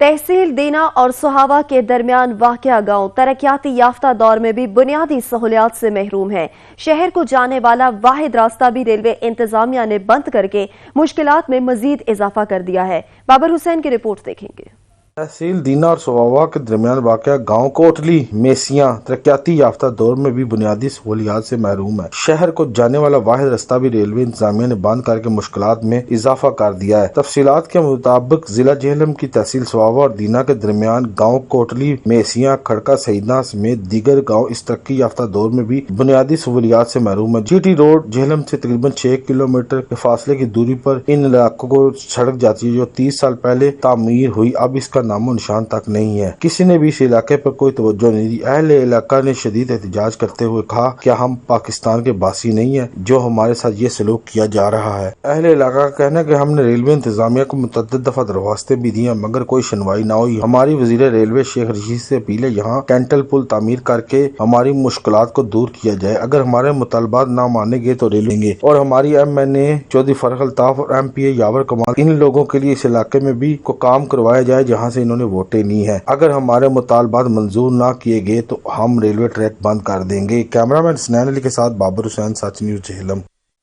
तहसील दीना और सुहावा के दरमियान वाक़या गांव तरक्याती याफ्ता दौर में भी बुनियादी सहूलियात से महरूम है। शहर को जाने वाला वाहिद रास्ता भी रेलवे इंतजामिया ने बंद करके मुश्किलात में मजीद इजाफा कर दिया है। बाबर हुसैन की रिपोर्ट देखेंगे। तहसील दीना और सुहावा के दरमियान वाक़या गांव कोटली मेसियां तरक्याती याफ्ता दौर में भी बुनियादी सहूलियात से महरूम है। शहर को जाने वाला वाहिद रास्ता भी रेलवे इंतजामिया ने बंद करके मुश्किलात में इजाफा कर दिया है। तफसीलात के मुताबिक जिला जेहलम की तहसील सुहावा और दीना के दरमियान गाँव कोटली मेसियां खड़का सईदा समेत दीगर गाँव इस तरक्की याफ्ता दौर में भी बुनियादी सहूलियात से महरूम है। GT रोड जेहलम से तकरीबन 6 किलोमीटर के फासले की दूरी पर इन इलाकों को सड़क जाती है जो 30 साल पहले तामीर हुई, अब इसका नामो निशान तक नहीं है। किसी ने भी इस इलाके पर कोई तवज्जो नहीं दी। अहले इलाका ने शदीद एहतजाज करते हुए कहा क्या हम पाकिस्तान के बासी नहीं है जो हमारे साथ ये सलूक किया जा रहा है। अहले इलाका का कहना है कि हमने रेलवे इंतजामिया को मुतअद्दिद दफा दरख्वास्तें भी दी मगर कोई सुनवाई ना हुई। हमारी वजीर रेलवे शेख रशीद से अपील है यहाँ कैंटल पुल तामीर करके हमारी मुश्किलात को दूर किया जाए। अगर हमारे मुतालबात ना मानेंगे तो रेल लेंगे। और हमारी MNA चौधरी फरख अल्ताफ और MPA यावर कमाल इन लोगों के लिए इस इलाके में भी को काम करवाया जाए जहाँ से इन्होंने वोटें ली हैं। अगर हमारे मुतालबात मंजूर ना किए गए तो हम रेलवे ट्रैक बंद कर देंगे। कैमरामैन स्नैन अली के साथ बाबर हुसैन, सच न्यूज़ जेहलम।